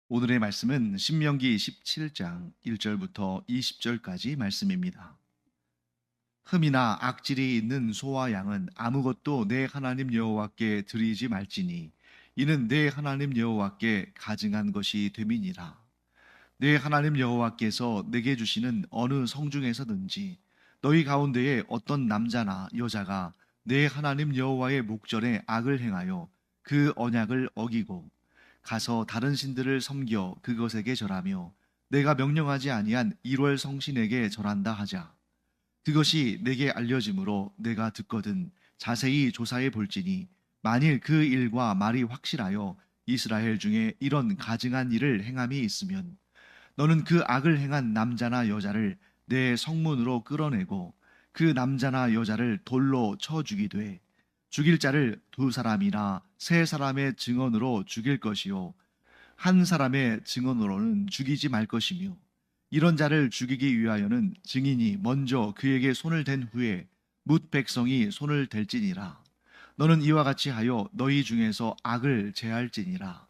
오늘의 말씀은 신명기 17장 1절부터 20절까지 말씀입니다. 흠이나 악질이 있는 소와 양은 아무것도 내 하나님 여호와께 드리지 말지니 이는 내 하나님 여호와께 가증한 것이 됨이니라. 내 하나님 여호와께서 내게 주시는 어느 성중에서든지 너희 가운데에 어떤 남자나 여자가 내 하나님 여호와의 목전에 악을 행하여 그 언약을 어기고 가서 다른 신들을 섬겨 그것에게 절하며 내가 명령하지 아니한 1월 성신에게 절한다 하자. 그것이 내게 알려짐으로 내가 듣거든 자세히 조사해 볼지니 만일 그 일과 말이 확실하여 이스라엘 중에 이런 가증한 일을 행함이 있으면 너는 그 악을 행한 남자나 여자를 내 성문으로 끌어내고 그 남자나 여자를 돌로 쳐 죽이되 죽일 자를 2사람이나 3사람의 증언으로 죽일 것이요 한 사람의 증언으로는 죽이지 말 것이며 이런 자를 죽이기 위하여는 증인이 먼저 그에게 손을 댄 후에 뭇 백성이 손을 댈지니라. 너는 이와 같이 하여 너희 중에서 악을 제할지니라.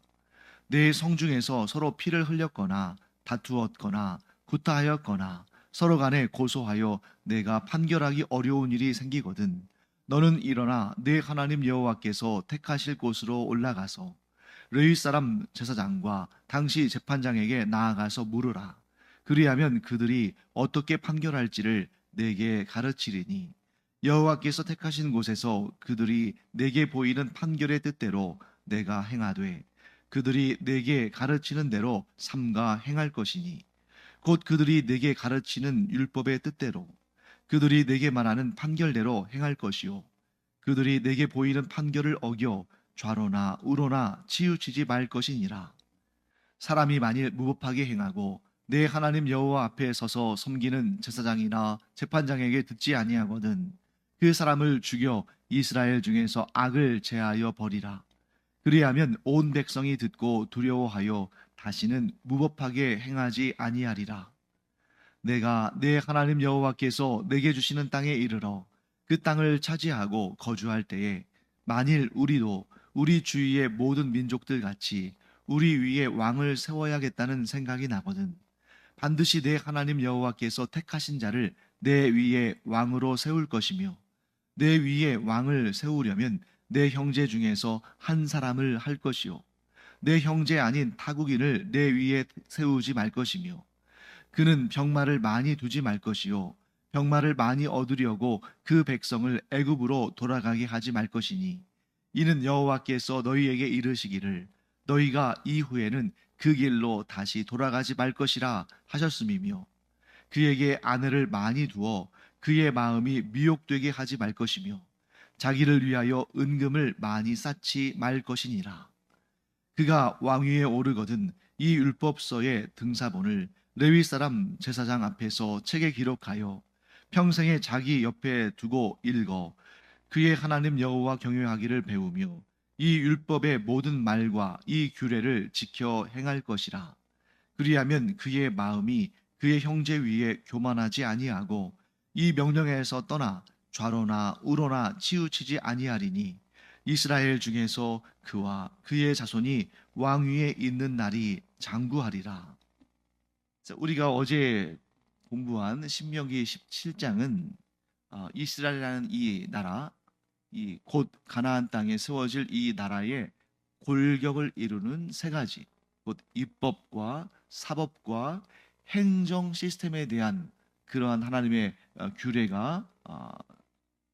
내 성중에서 서로 피를 흘렸거나 다투었거나 구타하였거나 서로 간에 고소하여 내가 판결하기 어려운 일이 생기거든 너는 일어나 내 하나님 여호와께서 택하실 곳으로 올라가서 레위 사람 제사장과 당시 재판장에게 나아가서 물으라. 그리하면 그들이 어떻게 판결할지를 내게 가르치리니 여호와께서 택하신 곳에서 그들이 내게 보이는 판결의 뜻대로 내가 행하되 그들이 내게 가르치는 대로 삼가 행할 것이니 곧 그들이 내게 가르치는 율법의 뜻대로 그들이 내게 말하는 판결대로 행할 것이요 그들이 내게 보이는 판결을 어겨 좌로나 우로나 치우치지 말 것이니라. 사람이 만일 무법하게 행하고 내 하나님 여호와 앞에 서서 섬기는 제사장이나 재판장에게 듣지 아니하거든 그 사람을 죽여 이스라엘 중에서 악을 제하여 버리라. 그리하면 온 백성이 듣고 두려워하여 다시는 무법하게 행하지 아니하리라. 내가 내 하나님 여호와께서 내게 주시는 땅에 이르러 그 땅을 차지하고 거주할 때에 만일 우리도 우리 주위의 모든 민족들 같이 우리 위에 왕을 세워야겠다는 생각이 나거든 반드시 내 하나님 여호와께서 택하신 자를 내 위에 왕으로 세울 것이며 내 위에 왕을 세우려면 내 형제 중에서 한 사람을 할 것이요 내 형제 아닌 타국인을 내 위에 세우지 말 것이며 그는 병마를 많이 두지 말 것이요 병마를 많이 얻으려고 그 백성을 애굽으로 돌아가게 하지 말 것이니 이는 여호와께서 너희에게 이르시기를 너희가 이후에는 그 길로 다시 돌아가지 말 것이라 하셨음이며 그에게 아내를 많이 두어 그의 마음이 미혹되게 하지 말 것이며 자기를 위하여 은금을 많이 쌓지 말 것이니라. 그가 왕위에 오르거든 이 율법서의 등사본을 레위 사람 제사장 앞에서 책에 기록하여 평생에 자기 옆에 두고 읽어 그의 하나님 여호와 경외하기를 배우며 이 율법의 모든 말과 이 규례를 지켜 행할 것이라. 그리하면 그의 마음이 그의 형제 위에 교만하지 아니하고 이 명령에서 떠나 좌로나 우로나 치우치지 아니하리니 이스라엘 중에서 그와 그의 자손이 왕위에 있는 날이 장구하리라. 우리가 어제 공부한 신명기 17장은 이스라엘이라는 이 나라, 이 곧 가나안 땅에 세워질 이 나라의 골격을 이루는 세 가지, 곧 입법과 사법과 행정 시스템에 대한 그러한 하나님의 규례가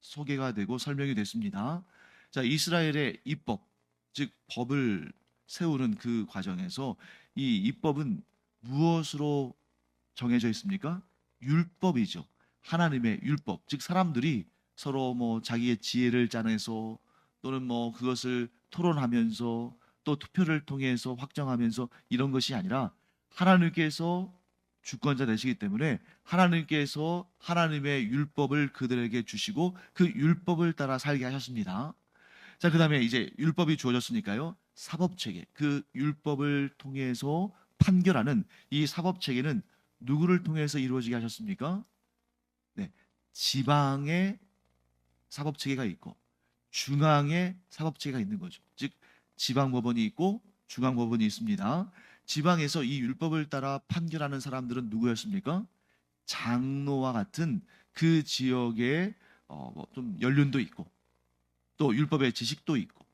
소개가 되고 설명이 됐습니다. 자, 이스라엘의 입법, 즉 법을 세우는 그 과정에서 이 입법은 무엇으로 정해져 있습니까? 율법이죠. 하나님의 율법, 즉 사람들이 서로 뭐 자기의 지혜를 짜내서 또는 뭐 그것을 토론하면서 또 투표를 통해서 확정하면서 이런 것이 아니라 하나님께서 주권자 되시기 때문에 하나님께서 하나님의 율법을 그들에게 주시고 그 율법을 따라 살게 하셨습니다. 자, 그다음에 이제 율법이 주어졌으니까요. 사법 체계. 그 율법을 통해서 판결하는 이 사법 체계는 누구를 통해서 이루어지게 하셨습니까? 네. 지방의 사법 체계가 있고 중앙의 사법 체계가 있는 거죠. 즉 지방 법원이 있고 중앙법원이 있습니다. 지방에서 이 율법을 따라 판결하는 사람들은 누구였습니까? 장로와 같은 그 지역에 뭐좀 연륜도 있고 또 율법의 지식도 있고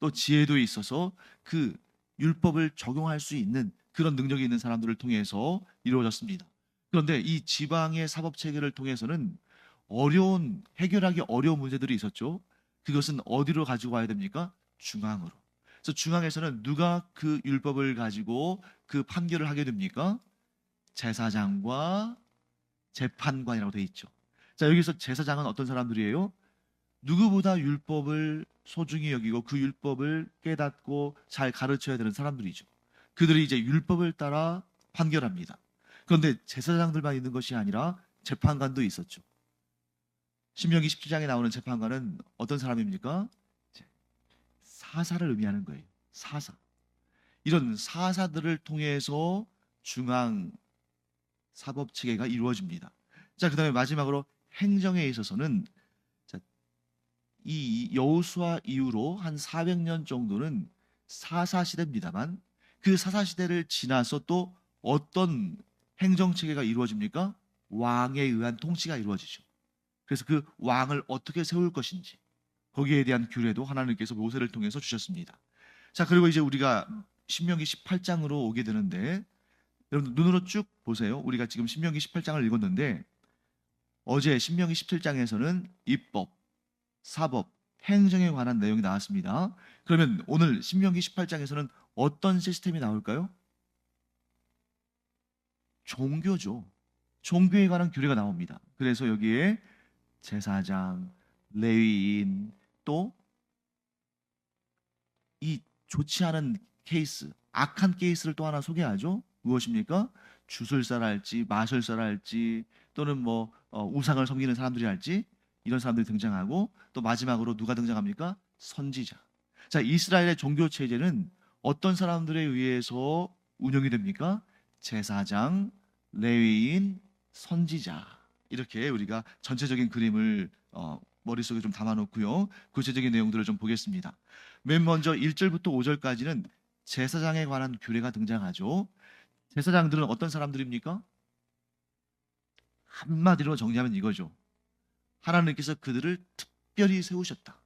또 지혜도 있어서 그 율법을 적용할 수 있는 그런 능력이 있는 사람들을 통해서 이루어졌습니다. 그런데 이 지방의 사법 체계를 통해서는 해결하기 어려운 문제들이 있었죠. 그것은 어디로 가지고 와야 됩니까? 중앙으로. 그래서 중앙에서는 누가 그 율법을 가지고 그 판결을 하게 됩니까? 제사장과 재판관이라고 되어 있죠. 자, 여기서 제사장은 어떤 사람들이에요? 누구보다 율법을 소중히 여기고 그 율법을 깨닫고 잘 가르쳐야 되는 사람들이죠. 그들이 이제 율법을 따라 판결합니다. 그런데 제사장들만 있는 것이 아니라 재판관도 있었죠. 신명기 17장에 나오는 재판관은 어떤 사람입니까? 사사를 의미하는 거예요. 사사. 이런 사사들을 통해서 중앙 사법 체계가 이루어집니다. 자, 그다음에 마지막으로 행정에 있어서는 이 여호수아 이후로 한 400년 정도는 사사 시대입니다만 그 사사 시대를 지나서 또 어떤 행정 체계가 이루어집니까? 왕에 의한 통치가 이루어지죠. 그래서 그 왕을 어떻게 세울 것인지 거기에 대한 규례도 하나님께서 모세를 통해서 주셨습니다. 자, 그리고 이제 우리가 신명기 18장으로 오게 되는데 여러분 눈으로 쭉 보세요. 우리가 지금 신명기 18장을 읽었는데 어제 신명기 17장에서는 입법, 사법, 행정에 관한 내용이 나왔습니다. 그러면 오늘 신명기 18장에서는 어떤 시스템이 나올까요? 종교죠. 종교에 관한 규례가 나옵니다. 그래서 여기에 제사장, 레위인, 또 이 좋지 않은 케이스, 악한 케이스를 또 하나 소개하죠. 무엇입니까? 주술사라 할지, 마술사라 할지, 또는 뭐 우상을 섬기는 사람들이 할지 이런 사람들이 등장하고 또 마지막으로 누가 등장합니까? 선지자. 자, 이스라엘의 종교 체제는 어떤 사람들에 의해서 운영이 됩니까? 제사장, 레위인, 선지자. 이렇게 우리가 전체적인 그림을 머릿속에 좀 담아놓고요. 구체적인 내용들을 좀 보겠습니다. 맨 먼저 1절부터 5절까지는 제사장에 관한 규례가 등장하죠. 제사장들은 어떤 사람들입니까? 한마디로 정리하면 이거죠. 하나님께서 그들을 특별히 세우셨다.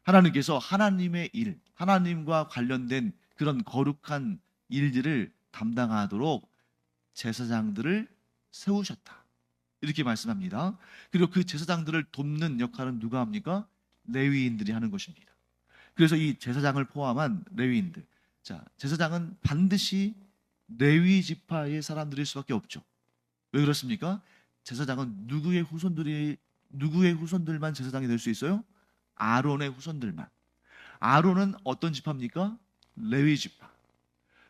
하나님께서 하나님의 일, 하나님과 관련된 그런 거룩한 일들을 담당하도록 제사장들을 세우셨다. 이렇게 말씀합니다. 그리고 그 제사장들을 돕는 역할은 누가 합니까? 레위인들이 하는 것입니다. 그래서 이 제사장을 포함한 레위인들. 자, 제사장은 반드시 레위 지파의 사람들일 수밖에 없죠. 왜 그렇습니까? 제사장은 누구의 후손들만 제사장이 될 수 있어요? 아론의 후손들만. 아론은 어떤 지파입니까? 레위 지파.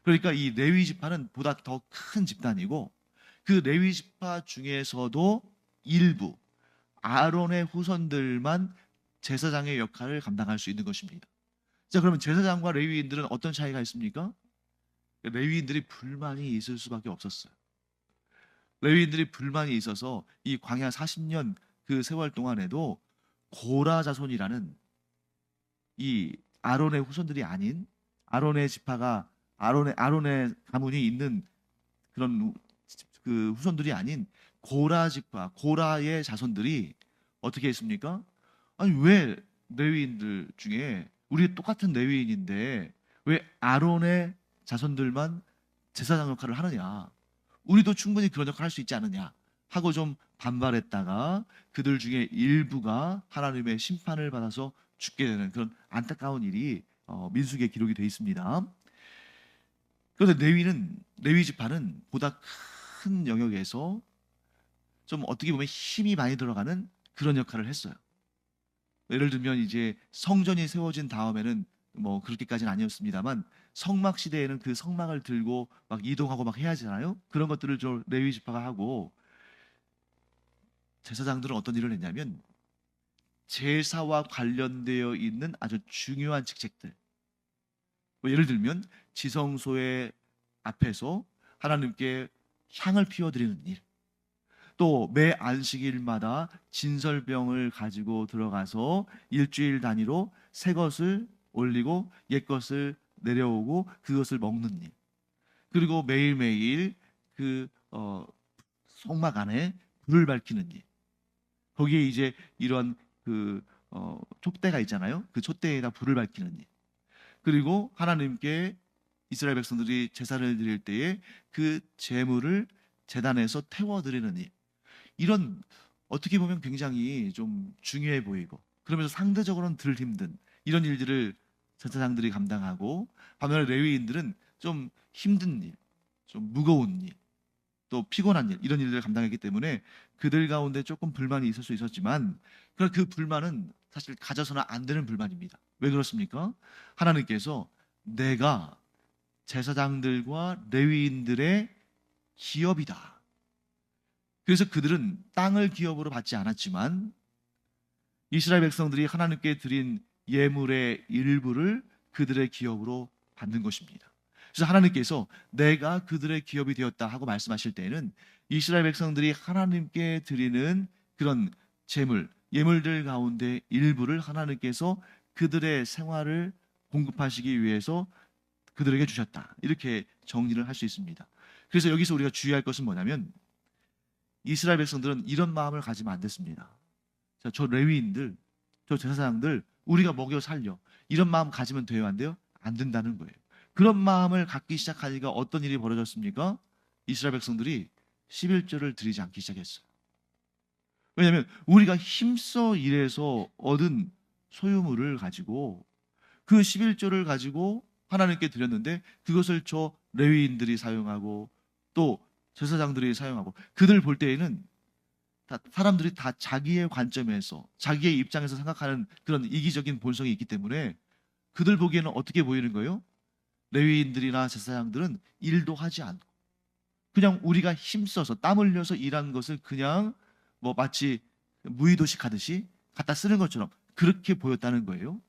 그러니까 이 레위 지파는 보다 더 큰 집단이고 그 레위 지파 중에서도 일부 아론의 후손들만 제사장의 역할을 감당할 수 있는 것입니다. 자, 그러면 제사장과 레위인들은 어떤 차이가 있습니까? 레위인들이 불만이 있을 수밖에 없었어요. 레위인들이 불만이 있어서 이 광야 40년 그 세월 동안에도 고라 자손이라는 이 아론의 후손들이 아닌 아론의 지파가 아론의 가문이 있는 그런 그 후손들이 아닌 고라 지파, 고라의 자손들이 어떻게 했습니까? 아니 왜 레위인들 중에 우리 똑같은 레위인인데 왜 아론의 자손들만 제사장 역할을 하느냐? 우리도 충분히 그런 역할을 할 수 있지 않느냐? 하고 좀 반발했다가 그들 중에 일부가 하나님의 심판을 받아서 죽게 되는 그런 안타까운 일이 민수기에 기록이 되어 있습니다. 그런데 레위 지파는 보다 큰 영역에서 좀 어떻게 보면 힘이 많이 들어가는 그런 역할을 했어요. 예를 들면 이제 성전이 세워진 다음에는 뭐 그렇게까지는 아니었습니다만 성막 시대에는 그 성막을 들고 막 이동하고 막 해야 하잖아요. 그런 것들을 좀 레위 지파가 하고 제사장들은 어떤 일을 했냐면 제사와 관련되어 있는 아주 중요한 직책들. 뭐 예를 들면 지성소의 앞에서 하나님께 향을 피워드리는 일. 또 매 안식일마다 진설병을 가지고 들어가서 일주일 단위로 새 것을 올리고 옛 것을 내려오고 그것을 먹는 일. 그리고 매일매일 그 성막 안에 불을 밝히는 일. 거기에 이제 이런 촛대가 있잖아요. 그 촛대에다 불을 밝히는 일. 그리고 하나님께 이스라엘 백성들이 제사를 드릴 때에 그 제물을 제단에서 태워 드리는 일. 이런 어떻게 보면 굉장히 좀 중요해 보이고 그러면서 상대적으로는 덜 힘든 이런 일들을 제사장들이 감당하고 반면에 레위인들은 좀 힘든 일, 좀 무거운 일, 또 피곤한 일 이런 일들을 감당했기 때문에 그들 가운데 조금 불만이 있을 수 있었지만 그 불만은 사실 가져서는 안 되는 불만입니다. 왜 그렇습니까? 하나님께서 내가 제사장들과 레위인들의 기업이다. 그래서 그들은 땅을 기업으로 받지 않았지만 이스라엘 백성들이 하나님께 드린 예물의 일부를 그들의 기업으로 받는 것입니다. 그래서 하나님께서 내가 그들의 기업이 되었다 하고 말씀하실 때에는 이스라엘 백성들이 하나님께 드리는 그런 재물, 예물들 가운데 일부를 하나님께서 그들의 생활을 공급하시기 위해서 그들에게 주셨다. 이렇게 정리를 할 수 있습니다. 그래서 여기서 우리가 주의할 것은 뭐냐면 이스라엘 백성들은 이런 마음을 가지면 안 됐습니다. 자, 저 레위인들, 저 제사장들 우리가 먹여 살려 이런 마음 가지면 돼요, 안 돼요? 안 된다는 거예요. 그런 마음을 갖기 시작하니까 어떤 일이 벌어졌습니까? 이스라엘 백성들이 11조를 드리지 않기 시작했어요. 왜냐하면 우리가 힘써 일해서 얻은 소유물을 가지고 그 11조를 가지고 하나님께 드렸는데 그것을 저 레위인들이 사용하고 또 제사장들이 사용하고 그들 볼 때에는 사람들이 다 자기의 관점에서 자기의 입장에서 생각하는 그런 이기적인 본성이 있기 때문에 그들 보기에는 어떻게 보이는 거예요? 레위인들이나 제사장들은 일도 하지 않고 그냥 우리가 힘써서 땀 흘려서 일한 것을 그냥 뭐 마치 무의도식 하듯이 갖다 쓰는 것처럼 그렇게 보였다는 거예요.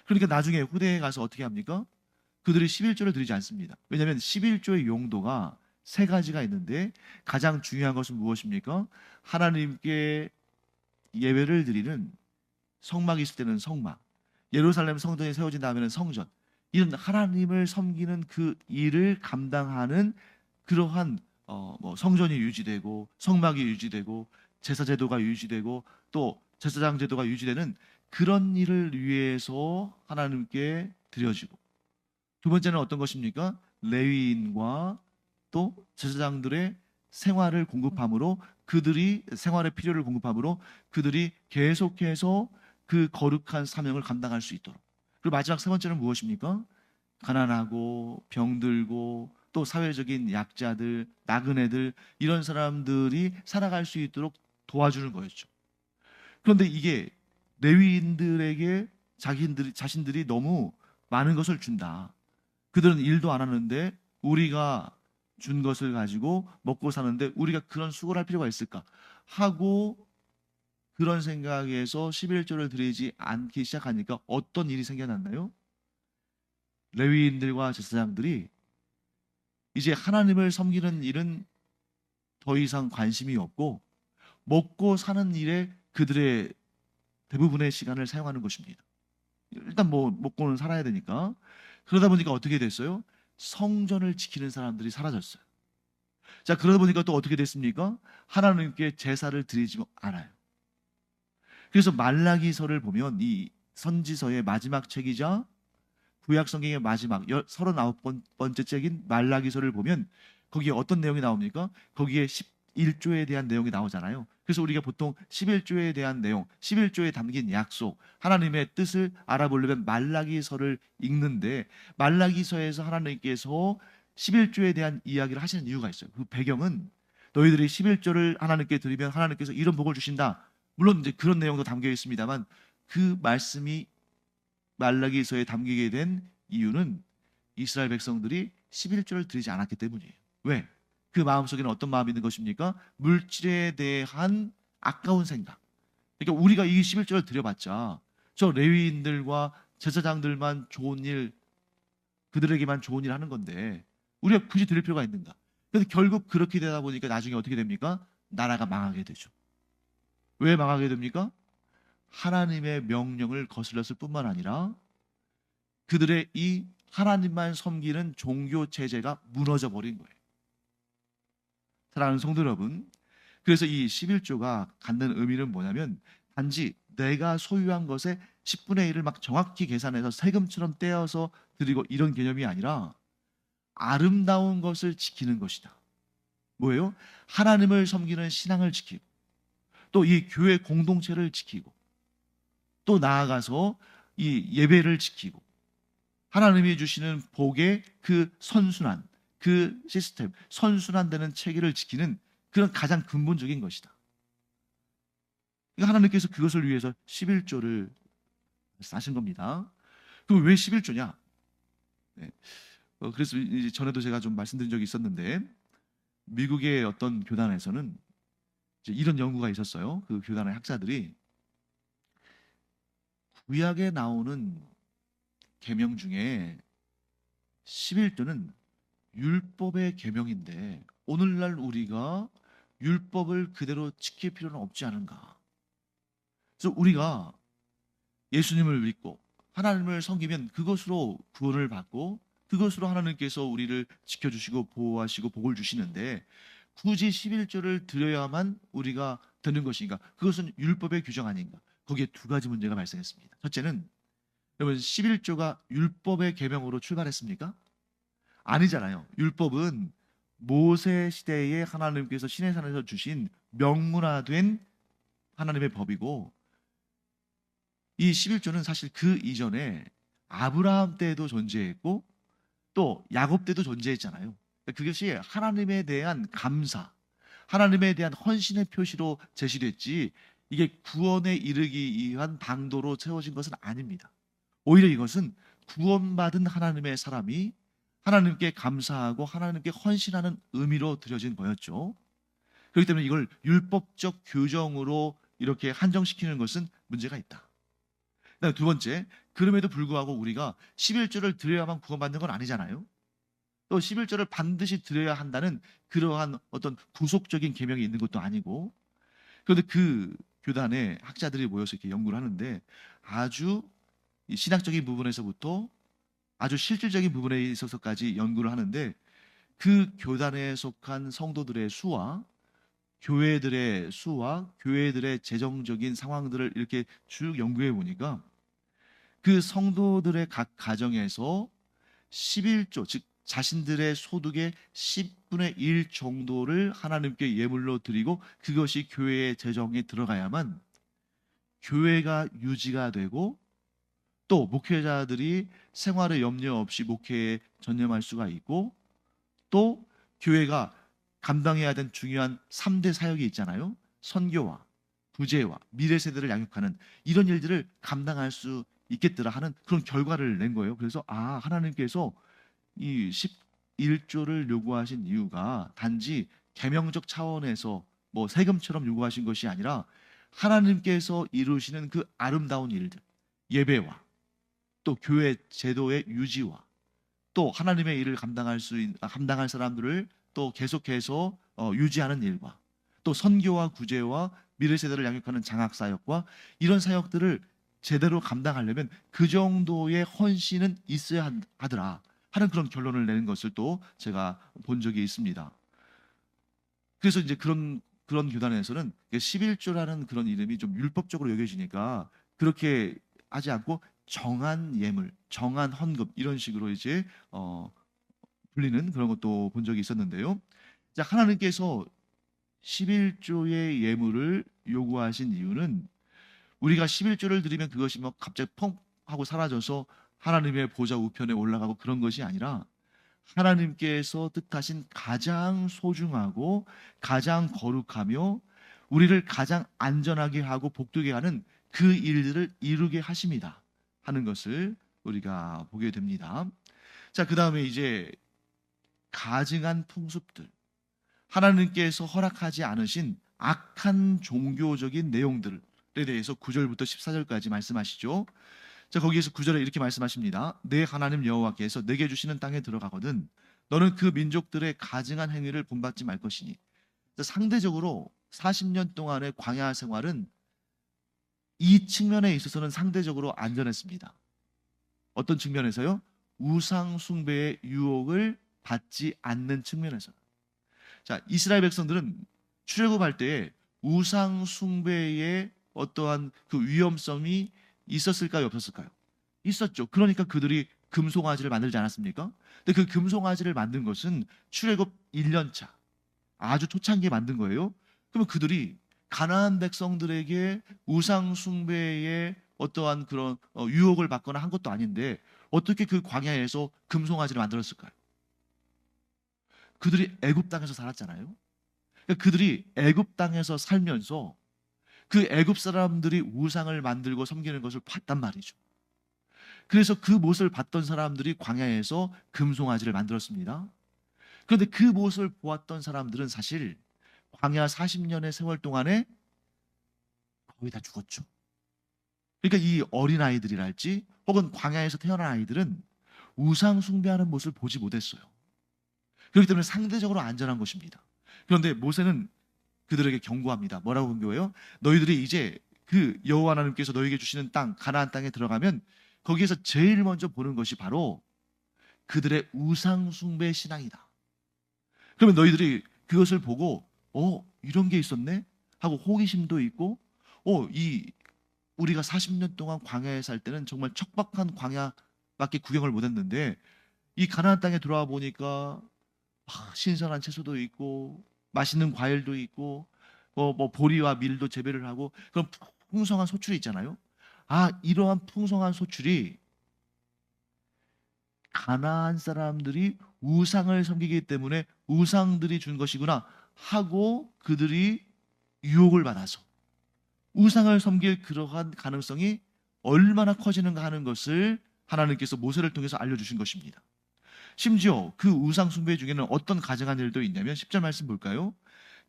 그러니까 나중에 후대에 가서 어떻게 합니까? 그들이 11조를 드리지 않습니다. 왜냐하면 11조의 용도가 세 가지가 있는데 가장 중요한 것은 무엇입니까? 하나님께 예배를 드리는 성막이 있을 때는 성막, 예루살렘 성전이 세워진 다음에는 성전, 이런 하나님을 섬기는 그 일을 감당하는 그러한 뭐 성전이 유지되고 성막이 유지되고 제사 제도가 유지되고 또 제사장 제도가 유지되는 그런 일을 위해서 하나님께 드려지고 두 번째는 어떤 것입니까? 레위인과 또 제사장들의 생활을 공급함으로 그들이 생활의 필요를 공급함으로 그들이 계속해서 그 거룩한 사명을 감당할 수 있도록. 그리고 마지막 세 번째는 무엇입니까? 가난하고 병들고 또 사회적인 약자들, 나그네들 이런 사람들이 살아갈 수 있도록 도와주는 거였죠. 그런데 이게 레위인들에게 자신들이 너무 많은 것을 준다. 그들은 일도 안 하는데 우리가 준 것을 가지고 먹고 사는데 우리가 그런 수고를 할 필요가 있을까 하고 그런 생각에서 11조를 드리지 않기 시작하니까 어떤 일이 생겨났나요? 레위인들과 제사장들이 이제 하나님을 섬기는 일은 더 이상 관심이 없고 먹고 사는 일에 그들의 대부분의 시간을 사용하는 것입니다. 일단 뭐 먹고는 살아야 되니까. 그러다 보니까 어떻게 됐어요? 성전을 지키는 사람들이 사라졌어요. 자, 그러다 보니까 또 어떻게 됐습니까? 하나님께 제사를 드리지 않아요. 그래서 말라기서를 보면 이 선지서의 마지막 책이자 구약 성경의 마지막 39번째 책인 말라기서를 보면 거기에 어떤 내용이 나옵니까? 거기에 11조에 대한 내용이 나오잖아요. 그래서 우리가 보통 11조에 대한 내용, 11조에 담긴 약속, 하나님의 뜻을 알아보려면 말라기서를 읽는데 말라기서에서 하나님께서 11조에 대한 이야기를 하시는 이유가 있어요. 그 배경은 너희들이 11조를 하나님께 드리면 하나님께서 이런 복을 주신다. 물론 이제 그런 내용도 담겨 있습니다만 그 말씀이 말라기서에 담기게 된 이유는 이스라엘 백성들이 11조를 드리지 않았기 때문이에요. 왜? 그 마음속에는 어떤 마음이 있는 것입니까? 물질에 대한 아까운 생각. 그러니까 우리가 이 11조를 드려봤자 저 레위인들과 제사장들만 좋은 일, 그들에게만 좋은 일 하는 건데 우리가 굳이 드릴 필요가 있는가? 그래서 결국 그렇게 되다 보니까 나중에 어떻게 됩니까? 나라가 망하게 되죠. 왜 망하게 됩니까? 하나님의 명령을 거슬렀을 뿐만 아니라 그들의 이 하나님만 섬기는 종교 체제가 무너져 버린 거예요. 사랑하는 성도 여러분, 그래서 이 11조가 갖는 의미는 뭐냐면 단지 내가 소유한 것의 10분의 1을 막 정확히 계산해서 세금처럼 떼어서 드리고 이런 개념이 아니라 아름다운 것을 지키는 것이다. 뭐예요? 하나님을 섬기는 신앙을 지키고 또 이 교회 공동체를 지키고 또 나아가서 이 예배를 지키고 하나님이 주시는 복의 그 선순환, 그 시스템, 선순환되는 체계를 지키는 그런 가장 근본적인 것이다. 그러니까 하나님께서 그것을 위해서 11조를 싸신 겁니다. 그럼 왜 11조냐? 네. 그래서 이제 전에도 제가 좀 말씀드린 적이 있었는데 미국의 어떤 교단에서는 이제 이런 연구가 있었어요. 그 교단의 학자들이 구약에 나오는 계명 중에 11조는 율법의 계명인데 오늘날 우리가 율법을 그대로 지킬 필요는 없지 않은가. 그래서 우리가 예수님을 믿고 하나님을 섬기면 그것으로 구원을 받고 그것으로 하나님께서 우리를 지켜주시고 보호하시고 복을 주시는데 굳이 11조를 드려야만 우리가 되는 것인가? 그것은 율법의 규정 아닌가? 거기에 두 가지 문제가 발생했습니다. 첫째는 여러분 11조가 율법의 계명으로 출발했습니까? 아니잖아요. 율법은 모세 시대에 하나님께서 시내산에서 주신 명문화된 하나님의 법이고 이 11조는 사실 그 이전에 아브라함 때도 존재했고 또 야곱 때도 존재했잖아요. 그것이 하나님에 대한 감사, 하나님에 대한 헌신의 표시로 제시됐지 이게 구원에 이르기 위한 방도로 세워진 것은 아닙니다. 오히려 이것은 구원받은 하나님의 사람이 하나님께 감사하고 하나님께 헌신하는 의미로 드려진 거였죠. 그렇기 때문에 이걸 율법적 규정으로 이렇게 한정시키는 것은 문제가 있다. 그다음에 두 번째, 그럼에도 불구하고 우리가 11조를 드려야만 구원받는 건 아니잖아요. 또 11조를 반드시 드려야 한다는 그러한 어떤 구속적인 계명이 있는 것도 아니고 그런데 그 교단의 학자들이 모여서 이렇게 연구를 하는데 아주 신학적인 부분에서부터 아주 실질적인 부분에 있어서까지 연구를 하는데 그 교단에 속한 성도들의 수와 교회들의 수와 교회들의 재정적인 상황들을 이렇게 쭉 연구해 보니까 그 성도들의 각 가정에서 11조, 즉 자신들의 소득의 10분의 1 정도를 하나님께 예물로 드리고 그것이 교회의 재정에 들어가야만 교회가 유지가 되고 또 목회자들이 생활에 염려 없이 목회에 전념할 수가 있고 또 교회가 감당해야 된 중요한 3대 사역이 있잖아요. 선교와 구제와 미래 세대를 양육하는 이런 일들을 감당할 수 있겠더라 하는 그런 결과를 낸 거예요. 그래서 하나님께서 이 11조를 요구하신 이유가 단지 계명적 차원에서 뭐 세금처럼 요구하신 것이 아니라 하나님께서 이루시는 그 아름다운 일들, 예배와 또 교회 제도의 유지와 또 하나님의 일을 감당할 사람들을 또 계속해서 유지하는 일과 또 선교와 구제와 미래 세대를 양육하는 장학 사역과 이런 사역들을 제대로 감당하려면 그 정도의 헌신은 있어야 하더라 하는 그런 결론을 내는 것을 또 제가 본 적이 있습니다. 그래서 이제 그런 교단에서는 11조라는 그런 이름이 좀 율법적으로 여겨지니까 그렇게 하지 않고 정한 예물, 정한 헌금 이런 식으로 이제 불리는 그런 것도 본 적이 있었는데요. 자, 하나님께서 11조의 예물을 요구하신 이유는 우리가 11조를 드리면 그것이 뭐 갑자기 펑 하고 사라져서 하나님의 보좌 우편에 올라가고 그런 것이 아니라 하나님께서 뜻하신 가장 소중하고 가장 거룩하며 우리를 가장 안전하게 하고 복되게 하는 그 일들을 이루게 하십니다 하는 것을 우리가 보게 됩니다. 자, 그 다음에 이제 가증한 풍습들, 하나님께서 허락하지 않으신 악한 종교적인 내용들에 대해서 9절부터 14절까지 말씀하시죠. 자, 거기에서 9절에 이렇게 말씀하십니다. 내 하나님 여호와께서 내게 주시는 땅에 들어가거든 너는 그 민족들의 가증한 행위를 본받지 말 것이니. 자, 상대적으로 40년 동안의 광야 생활은 이 측면에 있어서는 상대적으로 안전했습니다. 어떤 측면에서요? 우상 숭배의 유혹을 받지 않는 측면에서, 자, 이스라엘 백성들은 출애굽할 때에 우상 숭배의 어떠한 그 위험성이 있었을까요, 없었을까요? 있었죠. 그러니까 그들이 금송아지를 만들지 않았습니까? 근데 그 금송아지를 만든 것은 출애굽 1년 차, 아주 초창기에 만든 거예요. 그러면 그들이 가나안 백성들에게 우상 숭배의 어떠한 그런 유혹을 받거나 한 것도 아닌데 어떻게 그 광야에서 금송아지를 만들었을까요? 그들이 애굽 땅에서 살았잖아요. 그러니까 그들이 애굽 땅에서 살면서 그 애굽 사람들이 우상을 만들고 섬기는 것을 봤단 말이죠. 그래서 그 모습을 봤던 사람들이 광야에서 금송아지를 만들었습니다. 그런데 그 모습을 보았던 사람들은 사실 광야 40년의 세월 동안에 거의 다 죽었죠. 그러니까 이 어린아이들이랄지 혹은 광야에서 태어난 아이들은 우상 숭배하는 모습을 보지 못했어요. 그렇기 때문에 상대적으로 안전한 것입니다. 그런데 모세는 그들에게 경고합니다. 뭐라고 경고해요? 너희들이 이제 그 여호와 하나님께서 너희에게 주시는 땅, 가나안 땅에 들어가면 거기에서 제일 먼저 보는 것이 바로 그들의 우상 숭배 신앙이다. 그러면 너희들이 그것을 보고 이런 게 있었네? 하고 호기심도 있고 이 우리가 40년 동안 광야에 살 때는 정말 척박한 광야밖에 구경을 못 했는데 이 가나안 땅에 들어와 보니까 신선한 채소도 있고 맛있는 과일도 있고 뭐 보리와 밀도 재배를 하고 그런 풍성한 소출이 있잖아요. 이러한 풍성한 소출이 가나안 사람들이 우상을 섬기기 때문에 우상들이 준 것이구나 하고 그들이 유혹을 받아서 우상을 섬길 그러한 가능성이 얼마나 커지는가 하는 것을 하나님께서 모세를 통해서 알려주신 것입니다. 심지어 그 우상 숭배 중에는 어떤 가증한 일도 있냐면 10절 말씀 볼까요?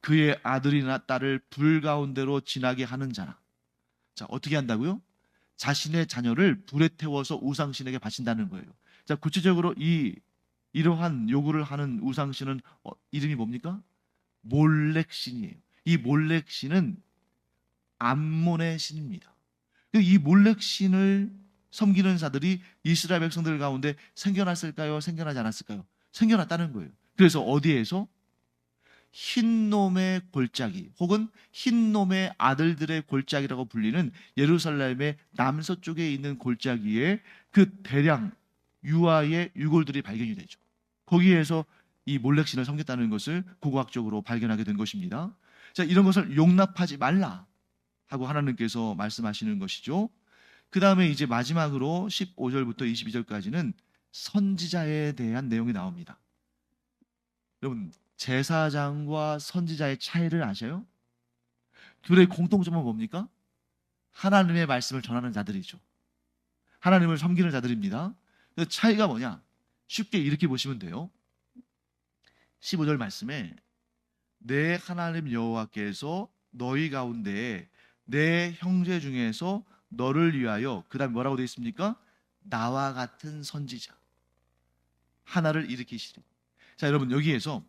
그의 아들이나 딸을 불 가운데로 지나게 하는 자라. 자, 어떻게 한다고요? 자신의 자녀를 불에 태워서 우상신에게 바친다는 거예요. 자, 구체적으로 이러한 요구를 하는 우상신은 이름이 뭡니까? 몰렉신이에요. 이 몰렉신은 암몬의 신입니다. 이 몰렉신을 섬기는 자들이 이스라엘 백성들 가운데 생겨났을까요? 생겨나지 않았을까요? 생겨났다는 거예요. 그래서 어디에서? 흰놈의 골짜기 혹은 흰놈의 아들들의 골짜기라고 불리는 예루살렘의 남서쪽에 있는 골짜기에 그 대량 유아의 유골들이 발견이 되죠. 거기에서 이 몰렉신을 섬겼다는 것을 고고학적으로 발견하게 된 것입니다. 자, 이런 것을 용납하지 말라 하고 하나님께서 말씀하시는 것이죠. 그 다음에 이제 마지막으로 15절부터 22절까지는 선지자에 대한 내용이 나옵니다. 여러분, 제사장과 선지자의 차이를 아셔요? 둘의 공통점은 뭡니까? 하나님의 말씀을 전하는 자들이죠. 하나님을 섬기는 자들입니다. 그 차이가 뭐냐? 쉽게 이렇게 보시면 돼요. 15절 말씀에 내 하나님 여호와께서 너희 가운데에 내 형제 중에서 너를 위하여 그 다음에 뭐라고 되어 있습니까? 나와 같은 선지자 하나를 일으키시리. 자, 여러분, 여기서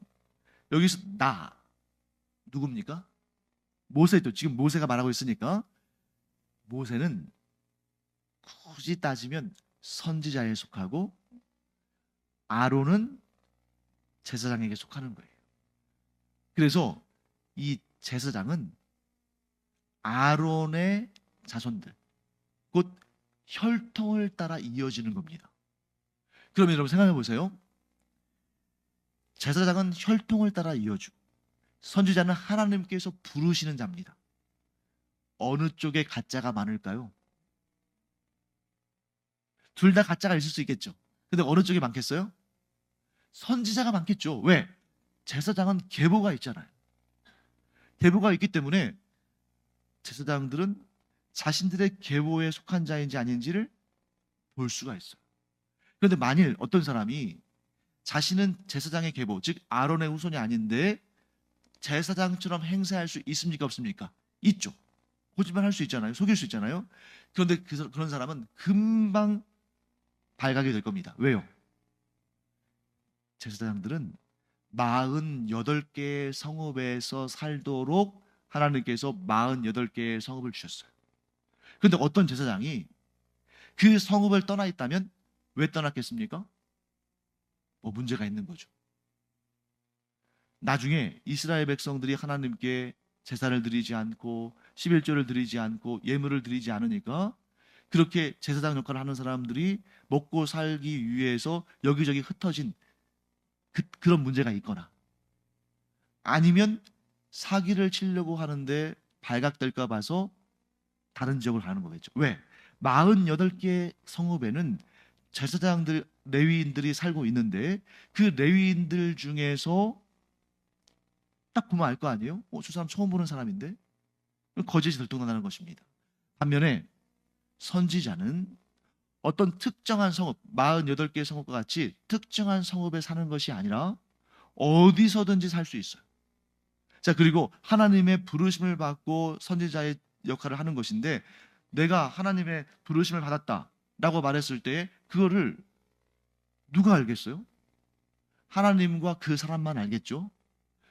나 누굽니까? 모세죠. 지금 모세가 말하고 있으니까 모세는 굳이 따지면 선지자에 속하고 아론은 제사장에게 속하는 거예요. 그래서 이 제사장은 아론의 자손들, 곧 혈통을 따라 이어지는 겁니다. 그러면 여러분 생각해 보세요. 제사장은 혈통을 따라 이어주고 선지자는 하나님께서 부르시는 자입니다. 어느 쪽에 가짜가 많을까요? 둘 다 가짜가 있을 수 있겠죠. 근데 어느 쪽이 많겠어요? 선지자가 많겠죠. 왜? 제사장은 계보가 있잖아요. 계보가 있기 때문에 제사장들은 자신들의 계보에 속한 자인지 아닌지를 볼 수가 있어요. 그런데 만일 어떤 사람이 자신은 제사장의 계보, 즉 아론의 후손이 아닌데 제사장처럼 행세할 수 있습니까? 없습니까? 있죠. 거짓말할 수 있잖아요. 속일 수 있잖아요. 그런데 그런 사람은 금방 발각이 될 겁니다. 왜요? 제사장들은 48개의 성읍에서 살도록 하나님께서 48개의 성읍을 주셨어요. 그런데 어떤 제사장이 그 성읍을 떠나 있다면 왜 떠났겠습니까? 뭐 문제가 있는 거죠. 나중에 이스라엘 백성들이 하나님께 제사를 드리지 않고 11조를 드리지 않고 예물을 드리지 않으니까 그렇게 제사장 역할을 하는 사람들이 먹고 살기 위해서 여기저기 흩어진 그런 문제가 있거나, 아니면 사기를 치려고 하는데 발각될까 봐서 다른 지역을 가는 거겠죠. 왜? 48개 성읍에는 제사장들, 레위인들이 살고 있는데 그 레위인들 중에서 딱 보면 알 거 아니에요? 저 사람 처음 보는 사람인데? 거짓이 들통난다는 것입니다. 반면에 선지자는 어떤 특정한 성읍, 48개 성읍과 같이 특정한 성읍에 사는 것이 아니라 어디서든지 살 수 있어요. 자, 그리고 하나님의 부르심을 받고 선지자의 역할을 하는 것인데, 내가 하나님의 부르심을 받았다라고 말했을 때 그거를 누가 알겠어요? 하나님과 그 사람만 알겠죠.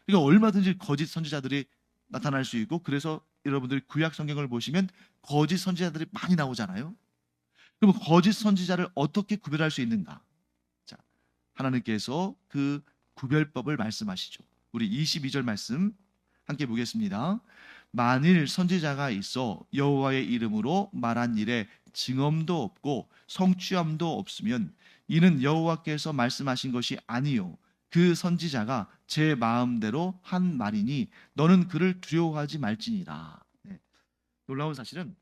그러니까 얼마든지 거짓 선지자들이 나타날 수 있고, 그래서 여러분들이 구약 성경을 보시면 거짓 선지자들이 많이 나오잖아요. 그럼 거짓 선지자를 어떻게 구별할 수 있는가? 자, 하나님께서 그 구별법을 말씀하시죠. 우리 22절 말씀 함께 보겠습니다. 만일 선지자가 있어 여호와의 이름으로 말한 일에 증언도 없고 성취함도 없으면 이는 여호와께서 말씀하신 것이 아니요 그 선지자가 제 마음대로 한 말이니 너는 그를 두려워하지 말지니라. 네. 놀라운 사실은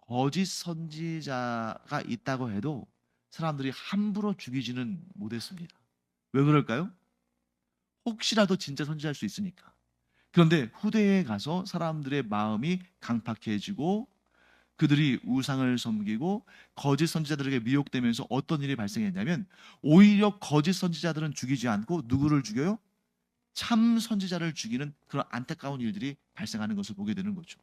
거짓 선지자가 있다고 해도 사람들이 함부로 죽이지는 못했습니다. 왜 그럴까요? 혹시라도 진짜 선지자일 수 있으니까. 그런데 후대에 가서 사람들의 마음이 강팍해지고 그들이 우상을 섬기고 거짓 선지자들에게 미혹되면서 어떤 일이 발생했냐면, 오히려 거짓 선지자들은 죽이지 않고 누구를 죽여요? 참 선지자를 죽이는 그런 안타까운 일들이 발생하는 것을 보게 되는 거죠.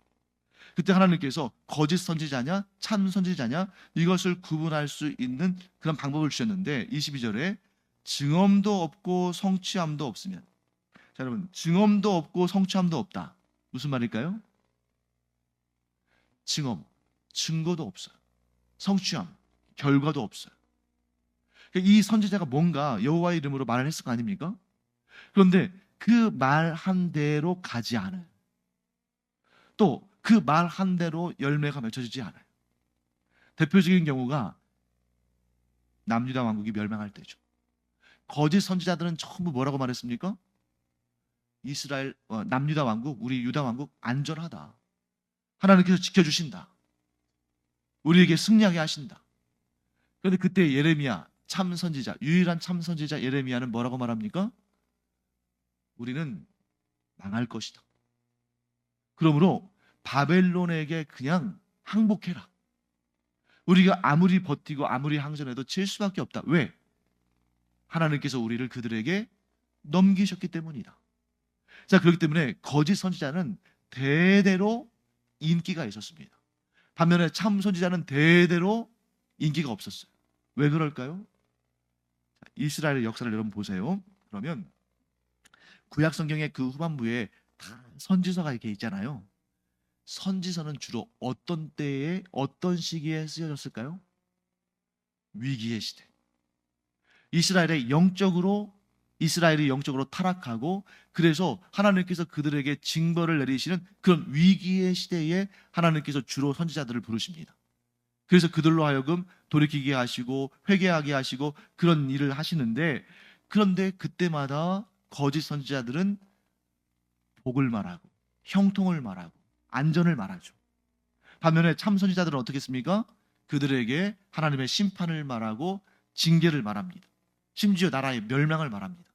그때 하나님께서 거짓 선지자냐 참 선지자냐 이것을 구분할 수 있는 그런 방법을 주셨는데, 22절에 증언도 없고 성취함도 없으면, 자 여러분, 증언도 없고 성취함도 없다, 무슨 말일까요? 증언, 증거도 없어요. 성취함, 결과도 없어요. 이 선지자가 뭔가 여호와의 이름으로 말을 했을 거 아닙니까? 그런데 그 말한 대로 가지 않아요. 또 그 말한 대로 열매가 맺혀지지 않아요. 대표적인 경우가 남유다 왕국이 멸망할 때죠. 거짓 선지자들은 전부 뭐라고 말했습니까? 이스라엘, 남유다 왕국, 우리 유다 왕국 안전하다. 하나님께서 지켜주신다. 우리에게 승리하게 하신다. 그런데 그때 예레미야 참 선지자, 유일한 참 선지자 예레미야는 뭐라고 말합니까? 우리는 망할 것이다. 그러므로 바벨론에게 그냥 항복해라. 우리가 아무리 버티고 아무리 항전해도 질 수밖에 없다. 왜? 하나님께서 우리를 그들에게 넘기셨기 때문이다. 자, 그렇기 때문에 거짓 선지자는 대대로 인기가 있었습니다. 반면에 참 선지자는 대대로 인기가 없었어요. 왜 그럴까요? 이스라엘의 역사를 여러분 보세요. 그러면 구약 성경의 그 후반부에 다 선지서가 이렇게 있잖아요. 선지서는 주로 어떤 때에 어떤 시기에 쓰여졌을까요? 위기의 시대. 이스라엘이 영적으로 타락하고, 그래서 하나님께서 그들에게 징벌을 내리시는 그런 위기의 시대에 하나님께서 주로 선지자들을 부르십니다. 그래서 그들로 하여금 돌이키게 하시고 회개하게 하시고 그런 일을 하시는데, 그런데 그때마다 거짓 선지자들은 복을 말하고 형통을 말하고 안전을 말하죠. 반면에 참 선지자들은 어떻게 했습니까? 그들에게 하나님의 심판을 말하고 징계를 말합니다. 심지어 나라의 멸망을 말합니다.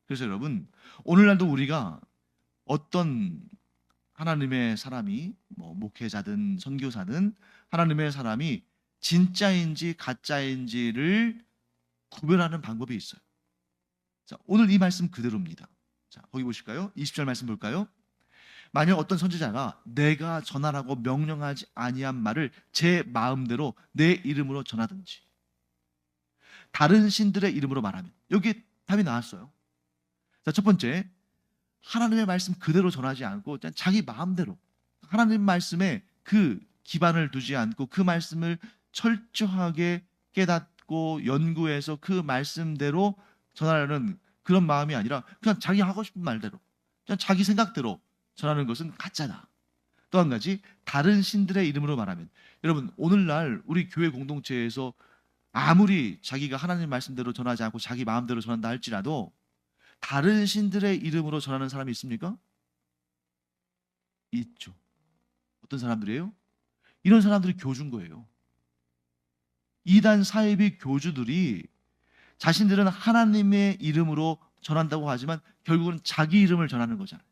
그래서 여러분, 오늘날도 우리가 어떤 하나님의 사람이, 목회자든 선교사든 하나님의 사람이 진짜인지 가짜인지를 구별하는 방법이 있어요. 자, 오늘 이 말씀 그대로입니다. 자, 거기 보실까요? 20절 말씀 볼까요? 만약 어떤 선지자가 내가 전하라고 명령하지 아니한 말을 제 마음대로 내 이름으로 전하든지 다른 신들의 이름으로 말하면, 여기 답이 나왔어요. 자, 첫 번째, 하나님의 말씀 그대로 전하지 않고 그냥 자기 마음대로 하나님 말씀에 그 기반을 두지 않고 그 말씀을 철저하게 깨닫고 연구해서 그 말씀대로 전하려는 그런 마음이 아니라 그냥 자기 하고 싶은 말대로, 그냥 자기 생각대로 전하는 것은 가짜다. 또 한 가지, 다른 신들의 이름으로 말하면, 여러분 오늘날 우리 교회 공동체에서 아무리 자기가 하나님 말씀대로 전하지 않고 자기 마음대로 전한다 할지라도 다른 신들의 이름으로 전하는 사람이 있습니까? 있죠. 어떤 사람들이에요? 이런 사람들이 교주인 거예요. 이단 사이비 교주들이 자신들은 하나님의 이름으로 전한다고 하지만 결국은 자기 이름을 전하는 거잖아요.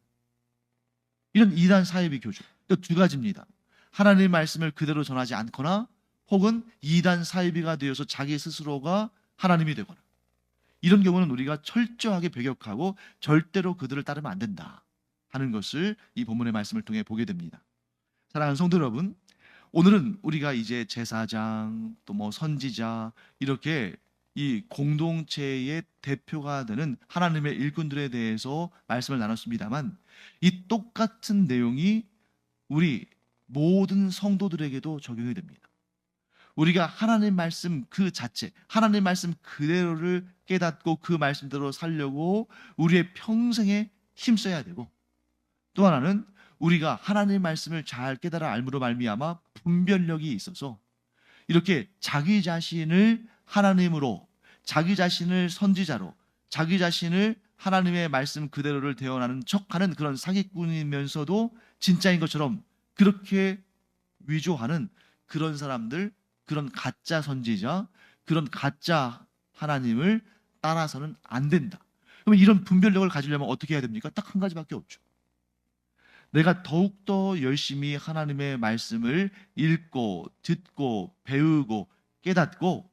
이런 이단 사이비 교주. 두 가지입니다. 하나님의 말씀을 그대로 전하지 않거나 혹은 이단 사이비가 되어서 자기 스스로가 하나님이 되거나, 이런 경우는 우리가 철저하게 배격하고 절대로 그들을 따르면 안 된다 하는 것을 이 본문의 말씀을 통해 보게 됩니다. 사랑하는 성도 여러분, 오늘은 우리가 이제 제사장 또 뭐 선지자 이렇게 이 공동체의 대표가 되는 하나님의 일꾼들에 대해서 말씀을 나눴습니다만, 이 똑같은 내용이 우리 모든 성도들에게도 적용이 됩니다. 우리가 하나님 말씀 그 자체, 하나님 말씀 그대로를 깨닫고 그 말씀대로 살려고 우리의 평생에 힘써야 되고, 또 하나는 우리가 하나님 말씀을 잘 깨달아 알므로 말미암아 분별력이 있어서 이렇게 자기 자신을 하나님으로, 자기 자신을 선지자로, 자기 자신을 하나님의 말씀 그대로를 대언하는 척하는 그런 사기꾼이면서도 진짜인 것처럼 그렇게 위조하는 그런 사람들, 그런 가짜 선지자, 그런 가짜 하나님을 따라서는 안 된다. 그러면 이런 분별력을 가지려면 어떻게 해야 됩니까? 딱 한 가지밖에 없죠. 내가 더욱더 열심히 하나님의 말씀을 읽고 듣고 배우고 깨닫고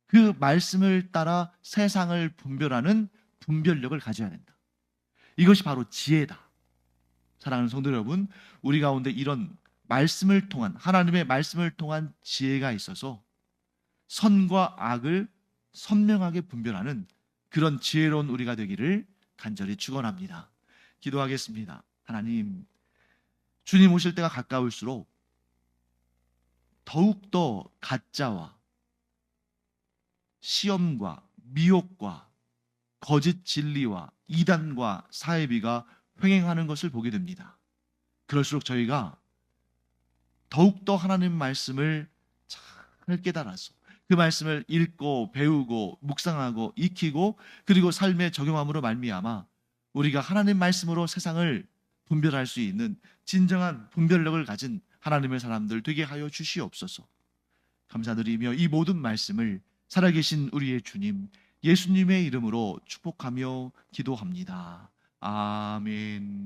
그 말씀을 따라 세상을 분별하는 분별력을 가져야 된다. 이것이 바로 지혜다. 사랑하는 성도 여러분, 우리 가운데 이런 말씀을 통한, 하나님의 말씀을 통한 지혜가 있어서 선과 악을 선명하게 분별하는 그런 지혜로운 우리가 되기를 간절히 축원합니다. 기도하겠습니다. 하나님, 주님 오실 때가 가까울수록 더욱더 가짜와 시험과 미혹과 거짓 진리와 이단과 사이비가 횡행하는 것을 보게 됩니다. 그럴수록 저희가 더욱더 하나님 말씀을 잘 깨달아서 그 말씀을 읽고 배우고 묵상하고 익히고 그리고 삶에 적용함으로 말미암아 우리가 하나님 말씀으로 세상을 분별할 수 있는 진정한 분별력을 가진 하나님의 사람들 되게 하여 주시옵소서. 감사드리며 이 모든 말씀을 살아계신 우리의 주님 예수님의 이름으로 축복하며 기도합니다. 아멘.